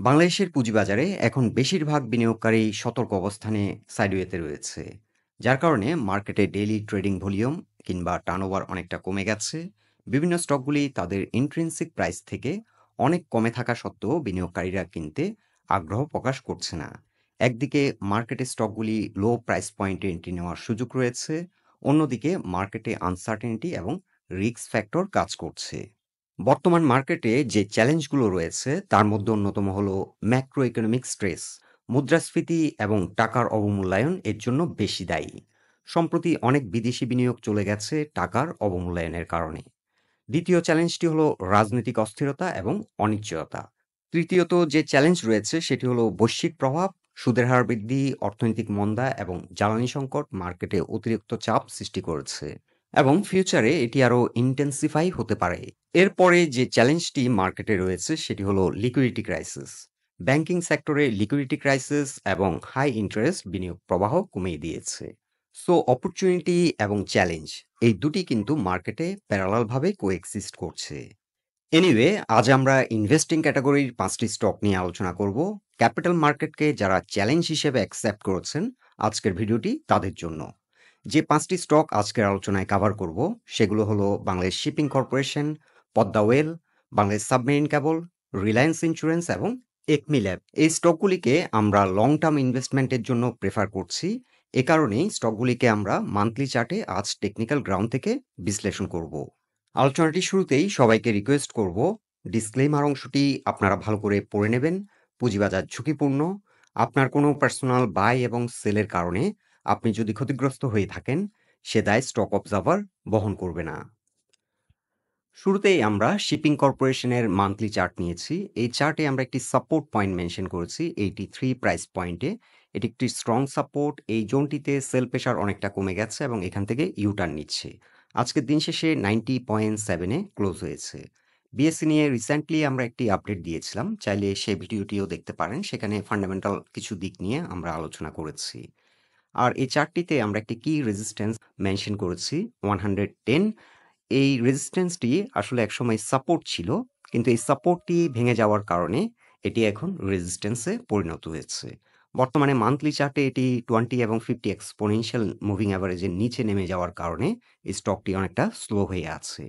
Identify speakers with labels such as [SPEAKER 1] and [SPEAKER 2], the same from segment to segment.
[SPEAKER 1] বাংলাদেশের পুঁজিবাজারে এখন বেশিরভাগ বিনিয়োগকারী সতর্ক অবস্থানে সাইডওয়েতে রয়েছে, যার কারণে মার্কেটে ডেইলি ট্রেডিং ভলিউম কিংবা টার্নওভার অনেকটা কমে গেছে। বিভিন্ন স্টকগুলি তাদের ইন্ট্রিনসিক প্রাইস থেকে অনেক কমে থাকা সত্ত্বেও বিনিয়োগকারীরা কিনতে আগ্রহ প্রকাশ করছে না। একদিকে মার্কেটে স্টকগুলি লো প্রাইস পয়েন্টে এন্ট্রি নেওয়ার সুযোগ রয়েছে, অন্যদিকে মার্কেটে আনসার্টেনিটি এবং রিস্ক ফ্যাক্টর কাজ করছে। বর্তমান মার্কেটে যে চ্যালেঞ্জগুলো রয়েছে তার মধ্যে অন্যতম হলো ম্যাক্রো ইকোনমিক স্ট্রেস, মুদ্রাস্ফীতি এবং টাকার অবমূল্যায়ন এর জন্য বেশি দায়ী। সম্প্রতি অনেক বিদেশি বিনিয়োগ চলে গেছে টাকার অবমূল্যায়নের কারণে। দ্বিতীয় চ্যালেঞ্জটি হলো রাজনৈতিক অস্থিরতা এবং অনিশ্চয়তা। তৃতীয়ত যে চ্যালেঞ্জ রয়েছে সেটি হলো বৈশ্বিক প্রভাব, সুদের হার বৃদ্ধি, অর্থনৈতিক মন্দা এবং জ্বালানি সংকট মার্কেটে অতিরিক্ত চাপ সৃষ্টি করেছে এবং ফিউচারে এটি আরও ইন্টেন্সিফাই হতে পারে। এরপরে যে চ্যালেঞ্জটি মার্কেটে রয়েছে সেটি হলো লিকুইডিটি ক্রাইসিস। ব্যাংকিং সেক্টরে লিকুইডিটি ক্রাইসিস এবং হাই ইন্টারেস্ট বিনিয়োগ প্রবাহ কমিয়ে দিয়েছে। সো অপরচুনিটি এবং চ্যালেঞ্জ এই দুটি কিন্তু মার্কেটে প্যারালালভাবে কোএক্সিস্ট করছে। এনিওয়ে, আজ আমরা ইনভেস্টিং ক্যাটাগরির 5টি স্টক নিয়ে আলোচনা করব। ক্যাপিটাল মার্কেটকে যারা চ্যালেঞ্জ হিসেবে অ্যাকসেপ্ট করেছেন, আজকের ভিডিওটি তাদের জন্য। যে 5টি স্টক আজকের আলোচনায় কভার করব সেগুলো হলো Bangladesh shipping corporation, Padma well, Bangladesh submarine cable, Reliance insurance এবং একমি ল্যাব। এই স্টকগুলিকে আমরা লং টার্ম ইনভেস্টমেন্টের জন্য প্রেফার করছি। এ কারণেই স্টকগুলিকে আমরা মান্থলি চার্টে আজ টেকনিক্যাল গ্রাউন্ড থেকে বিশ্লেষণ করব। আলোচনাটি শুরুতেই সবাইকে রিকোয়েস্ট করব, ডিসক্লেইমার অংশটি আপনারা ভালো করে পড়ে নেবেন। পুঁজিবাজার ঝুঁকিপূর্ণ। আপনার কোনো পার্সোনাল বাই এবং সেলের কারণে আপনি যদি ক্ষতিগ্রস্ত হয়ে থাকেন, সে দায় স্টক অবজার্ভার বহন করবে না। শুরুতেই আমরা শিপিং কর্পোরেশনের মান্থলি চার্ট নিয়েছি। এই চার্টে আমরা একটি সাপোর্ট পয়েন্ট মেনশন করেছি 83 প্রাইস পয়েন্টে। এটি একটি স্ট্রং সাপোর্ট। এই জোনটিতে সেল প্রেশার অনেকটা কমে গেছে এবং এখান থেকে ইউটার্ন নিচ্ছে। আজকের দিন শেষে 90.7 এ ক্লোজ হয়েছে। বিএসসি নিয়ে রিসেন্টলি আমরা একটি আপডেট দিয়েছিলাম, চাইলে সেই ভিডিওটিও দেখতে পারেন। সেখানে ফান্ডামেন্টাল কিছু দিক নিয়ে আমরা আলোচনা করেছি। আর এই চার্টটিতে আমরা একটি কি রেজিস্ট্যান্স মেনশন করেছি 110। এই রেজিস্ট্যান্সটি আসলে একসময় সাপোর্ট ছিল, কিন্তু এই সাপোর্টটি ভেঙে যাওয়ার কারণে এটি এখন রেজিস্ট্যান্সে পরিণত হয়েছে। বর্তমানে মান্থলি চার্টে এটি 20 এবং 50 এক্সপোনেনশিয়াল মুভিং অ্যাভারেজের নিচে নেমে যাওয়ার কারণে এই স্টকটি অনেকটা স্লো হয়ে আছে।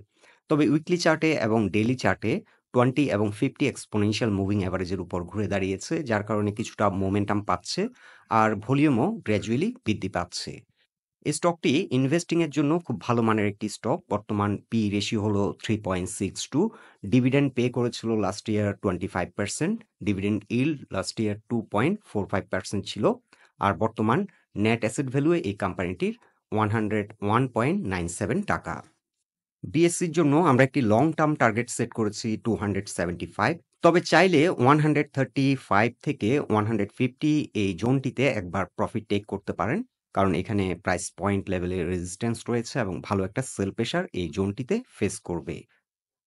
[SPEAKER 1] তবে উইকলি চার্টে এবং ডেইলি চার্টে 20 এবং 50 এক্সপোনেনশিয়াল মুভিং অ্যাভারেজের উপর ঘুরে দাঁড়িয়েছে, যার কারণে কিছুটা মোমেন্টাম পাচ্ছে আর ভলিউমও গ্র্যাজুয়ালি বৃদ্ধি পাচ্ছে। এই স্টকটি ইনভেস্টিং এর জন্য খুব ভালো মানের একটি স্টক। বর্তমান পি রেশিও হলো 3.62। ডিভিডেন্ড পে করেছিল last year 25%। Dividend yield last year 2.45% ছিল। আর বর্তমান নেট অ্যাসেট ভ্যালু এই কোম্পানিটির 101.97 টাকা। বিএসসির জন্য আমরা একটি লং টার্ম টার্গেট সেট করেছি 275। তবে চাইলে 135 থেকে 150 এই জোনটিতে একবার প্রফিট টেক করতে পারেন, কারণ এখানে প্রাইস পয়েন্ট লেভেলে রেজিস্ট্যান্স রয়েছে এবং ভালো একটা সেল প্রেশার এই জোনটিতে ফেস করবে।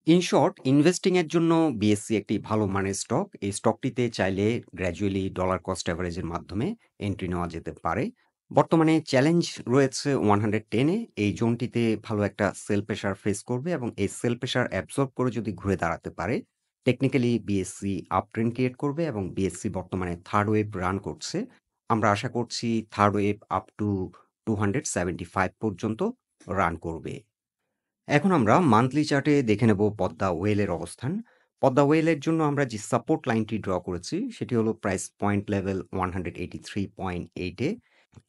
[SPEAKER 1] ইন শর্ট, ইনভেস্টিং এর জন্য বিএসসি একটি ভালো মানের স্টক। এই স্টকটিতে চাইলে গ্র্যাজুয়ালি ডলার কস্ট অ্যাভারেজের মাধ্যমে এন্ট্রি নেওয়া যেতে পারে। বর্তমানে চ্যালেঞ্জ রয়েছে 110 এ। এই জোনটিতে ভালো একটা সেল প্রেশার ফেস করবে এবং এই সেল প্রেশার অ্যাবজর্ব করে যদি ঘুরে দাঁড়াতে পারে, technically BSc up trend create করবে এবং বিএসসি বর্তমানে থার্ড ওয়েভ রান করছে। আমরা আশা করছি থার্ড ওয়েভ আপ টু 275 পর্যন্ত রান করবে। এখন আমরা মান্থলি চার্টে দেখে নেব পদ্মা ওয়েলের অবস্থান। পদ্মা ওয়েলের জন্য আমরা যে সাপোর্ট লাইনটি ড্র করেছি সেটি হলো প্রাইস পয়েন্ট লেভেল 183.8 এ।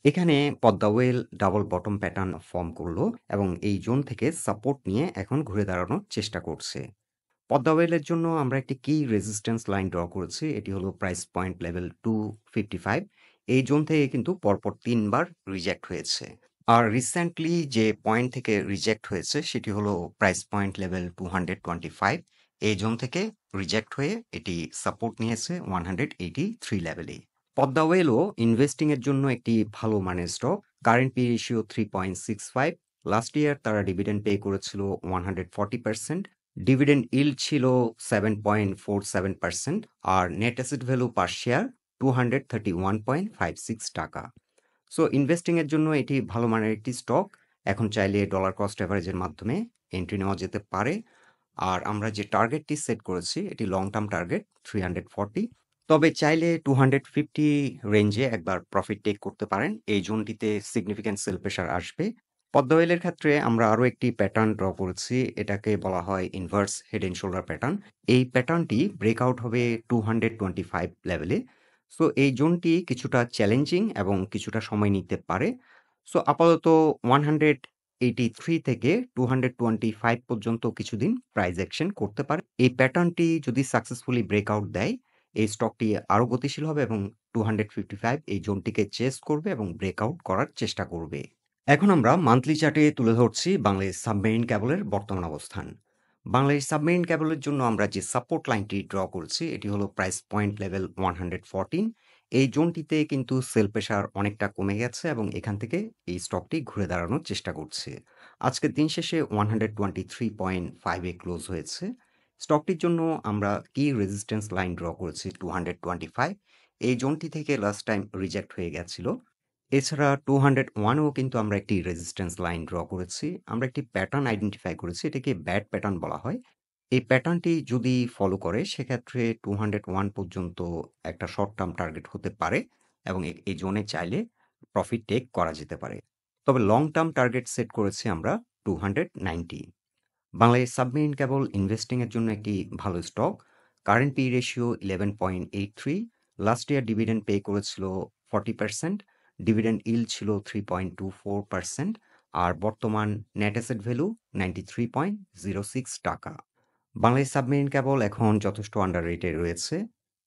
[SPEAKER 1] এখানে Padma well double bottom pattern form করলো এবং এই জোন থেকে সাপোর্ট নিয়ে এখন ঘুরে দাঁড়ানোর চেষ্টা করছে। পদ্মা ওয়েলের জন্য আমরা একটি কি রেজিস্ট্যান্স লাইন ড্র করেছি, এটি হলো প্রাইস পয়েন্ট লেভেল 255। এই জোন থেকে কিন্তু পরপর 3বার রিজেক্ট হয়েছে। আর রিসেন্টলি যে পয়েন্ট থেকে রিজেক্ট হয়েছে সেটি হলো প্রাইস পয়েন্ট লেভেল 225। এই জোন থেকে রিজেক্ট হয়ে এটি সাপোর্ট নিয়েছে 183 লেভেলে। পদ্মা ওয়েলও ইনভেস্টিং এর জন্য একটি ভালো মানের stock. Current P ratio 3.65। Last year তারা ডিভিডেন্ড পে করেছিল 140%। ডিভিডেন্ড ইল্ড ছিল 7.47% আর net asset value per share 231.56 টাকা। সো ইনভেস্টিং এর জন্য এটি ভালো মানের একটি স্টক। এখন চাইলে ডলার কস্ট অ্যাভারেজের মাধ্যমে এন্ট্রি নেওয়া যেতে পারে। আর আমরা যে টার্গেটটি সেট করেছি এটি লং টার্ম টার্গেট 340। তবে চাইলে 250 রেঞ্জে একবার প্রফিট টেক করতে পারেন। এই জোনটিতে সিগনিফিক্যান্ট সেল প্রেশার আসবে। পদ্মা ওয়েলের ক্ষেত্রে আমরা আরো একটি প্যাটার্ন ড্র করেছি। এটাকে বলা হয় inverse head and shoulder pattern. এই প্যাটার্নটি ব্রেকআউট হবে 225 লেভেলে। সো এই জোনটি কিছুটা চ্যালেঞ্জিং এবং কিছুটা সময় নিতে পারে। সো আপাতত 183 থেকে 225 পর্যন্ত কিছুদিন প্রাইস অ্যাকশন করতে পারে। এই প্যাটার্নটি যদি সাকসেসফুলি ব্রেকআউট দেয়, এই স্টকটি আরো গতিশীল হবে এবং 255 এই জোনটিকে চেস করবে এবং ব্রেকআউট করার চেষ্টা করবে। এখন আমরা মান্থলি চার্টে তুলে ধরছি বাংলাদেশ সাবমেরিন ক্যাবলের বর্তমান অবস্থান। বাংলাদেশ সাবমেরিন ক্যাবলের জন্য আমরা যে সাপোর্ট লাইনটি ড্র করছি এটি হলো প্রাইস পয়েন্ট লেভেল 114। এই জোনটিতে কিন্তু সেল প্রেশার অনেকটা কমে গেছে এবং এখান থেকে এই স্টকটি ঘুরে দাঁড়ানোর চেষ্টা করছে। আজকের দিন শেষে 123.5 এ ক্লোজ হয়েছে। স্টকটির জন্য আমরা কি রেজিস্ট্যান্স লাইন ড্র করেছি 225। এই জোনটি থেকে লাস্ট টাইম রিজেক্ট হয়ে গেছিল। এছাড়া 201 ও কিন্তু আমরা একটি রেজিস্ট্যান্স লাইন ড্র করেছি। আমরা একটি প্যাটার্ন আইডেন্টিফাই করেছি। এটাকে ব্যাড প্যাটার্ন বলা হয়। এই প্যাটার্নটি যদি ফলো করে সেক্ষেত্রে 201 পর্যন্ত একটা শর্ট টার্ম টার্গেট হতে পারে এবং এই জোনে চাইলে প্রফিট টেক করা যেতে পারে। তবে লং টার্ম টার্গেট সেট করেছি আমরা 290। বাংলাদেশ সাবমেরিন কেবল ইনভেস্টিং এর জন্য একটি ভালো stock. Current P ratio 11.83। Last year dividend pay করেছিল 40%। ডিভিডেন্ড ইল্ড ছিল 3.24%। আর বর্তমান নেট অ্যাসেট ভ্যালু 93.06 টাকা। বাংলাদেশ সাবমেরিন কেবল এখন যথেষ্ট আন্ডার রেটে রয়েছে।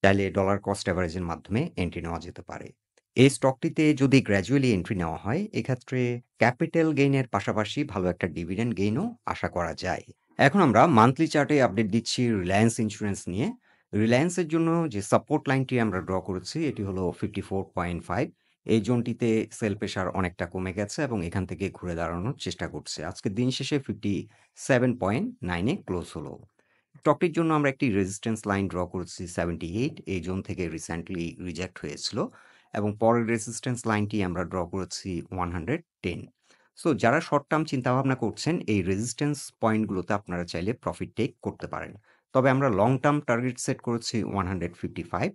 [SPEAKER 1] চাইলে ডলার কস্ট অ্যাভারেজের মাধ্যমে এন্ট্রি নেওয়া যেতে পারে। এই স্টকটিতে যদি গ্র্যাজুয়ালি এন্ট্রি নেওয়া হয় এক্ষেত্রে ক্যাপিটাল গেইনের পাশাপাশি ভালো একটা ডিভিডেন্ড গেইনও আশা করা যায়। এখন আমরা মান্থলি চার্টে আপডেট দিচ্ছি রিলায়েন্স ইন্স্যুরেন্স নিয়ে। রিলায়েন্সের জন্য যে সাপোর্ট লাইনটি আমরা ড্র করেছি এটি হলো 54.5। এই জোনটিতে সেল প্রেশার অনেকটা কমে গেছে এবং এখান থেকে ঘুরে দাঁড়ানোর চেষ্টা করছে। আজকের দিন শেষে 57.9 এ ক্লোজ হলো। স্টকটির জন্য আমরা একটি রেজিস্ট্যান্স লাইন ড্র করেছি 78। এই জোন থেকে রিসেন্টলি রিজেক্ট হয়েছিল এবং পরের রেজিস্ট্যান্স লাইনটি আমরা ড্র করেছি 110। সো যারা শর্ট টার্ম চিন্তাভাবনা করছেন এই রেজিস্ট্যান্স পয়েন্টগুলোতে আপনারা চাইলে প্রফিট টেক করতে পারেন। তবে আমরা লং টার্ম টার্গেট সেট করেছি 155।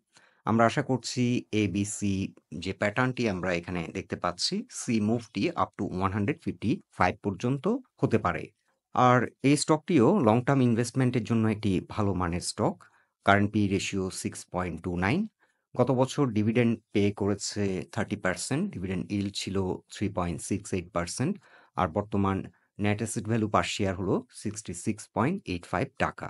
[SPEAKER 1] আমরা আশা করছি এবিসি যে প্যাটার্নটি আমরা এখানে দেখতে পাচ্ছি সি মুভটি আপ টু 155 পর্যন্ত হতে পারে। আর এই স্টকটিও লং টার্ম ইনভেস্টমেন্টের জন্য একটি ভালো মানের স্টক। Current P ratio 6.29। গত বছর ডিভিডেন্ড পে করেছে 30%। ডিভিডেন্ড ইল্ড ছিল 3.68%। আর বর্তমান net asset value per share হলো 66.85 টাকা।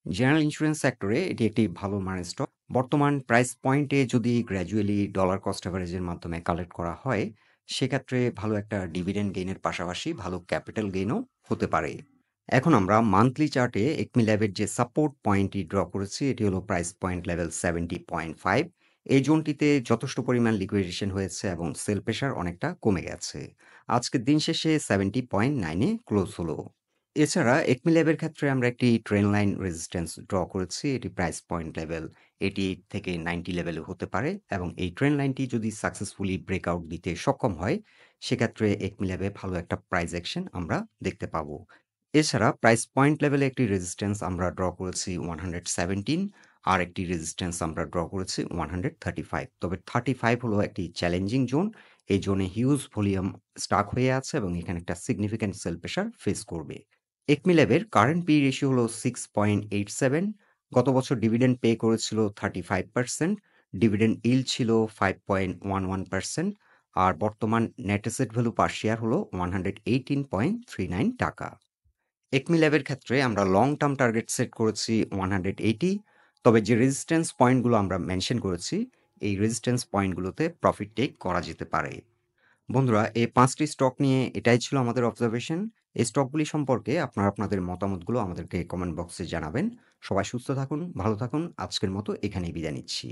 [SPEAKER 1] জেনারেল ইন্স্যুরেন্স সেক্টরে এটি একটি ভালো মানের স্টক। বর্তমান প্রাইস পয়েন্টে যদি গ্র্যাজুয়ালি ডলার কস্ট অ্যাভারেজের মাধ্যমে কালেক্ট করা হয় সেক্ষেত্রে ভালো একটা ডিভিডেন্ড গেইনের পাশাপাশি ভালো ক্যাপিটাল গেইনও হতে পারে। এখন আমরা মান্থলি চার্টে একমি ল্যাবের যে সাপোর্ট পয়েন্টটি ড্র করেছি এটি হলো প্রাইস পয়েন্ট লেভেল 70.5। এই জোনটিতে যথেষ্ট পরিমাণ লিকুইডেশন হয়েছে এবং সেল প্রেশার অনেকটা কমে গেছে। আজকের দিন শেষে 70.9 এ ক্লোজ হলো। এছাড়া একমি ল্যাবের ক্ষেত্রে আমরা একটি ট্রেন লাইন রেজিস্ট্যান্স ড্র করেছি। এটি প্রাইস পয়েন্ট লেভেল 88 থেকে 90 লেভেলে হতে পারে এবং এই ট্রেন লাইনটি যদি সাকসেসফুলি ব্রেকআউট দিতে সক্ষম হয় সেক্ষেত্রে একমি ল্যাবে ভালো একটা প্রাইস অ্যাকশন আমরা দেখতে পাবো। এছাড়া প্রাইস পয়েন্ট লেভেলে একটি রেজিস্ট্যান্স আমরা ড্র করেছি 117। আর একটি রেজিস্ট্যান্স আমরা ড্র করেছি 135। তবে 35 হলো একটি চ্যালেঞ্জিং জোন। এই জোনে হিউজ ভলিউম স্টাক হয়ে আছে এবং এখানে একটা সিগনিফিক্যান্ট সেল প্রেশার ফেস করবে। একমি ল্যাবের কারেন্ট পি রেশিও হলো 6.87। গত বছর ডিভিডেন্ড পে করেছিল 35%। ডিভিডেন্ড ইল্ড ছিল 5.11%। আর বর্তমান net asset value per share হলো 118.39 টাকা। একমি ল্যাবের ক্ষেত্রে আমরা লং টার্ম টার্গেট সেট করেছি 180। তবে যে রেজিস্ট্যান্স পয়েন্টগুলো আমরা মেনশন করেছি এই রেজিস্ট্যান্স পয়েন্টগুলোতে প্রফিট টেক করা যেতে পারে। বন্ধুরা এই 5টি স্টক নিয়ে এটাই ছিল আমাদের অবজারভেশন। এই স্টকগুলি সম্পর্কে আপনারা আপনাদের মতামতগুলো আমাদেরকে কমেন্ট বক্সে জানাবেন। সবাই সুস্থ থাকুন, ভালো থাকুন। আজকের মতো এখানেই বিদায় নিচ্ছি।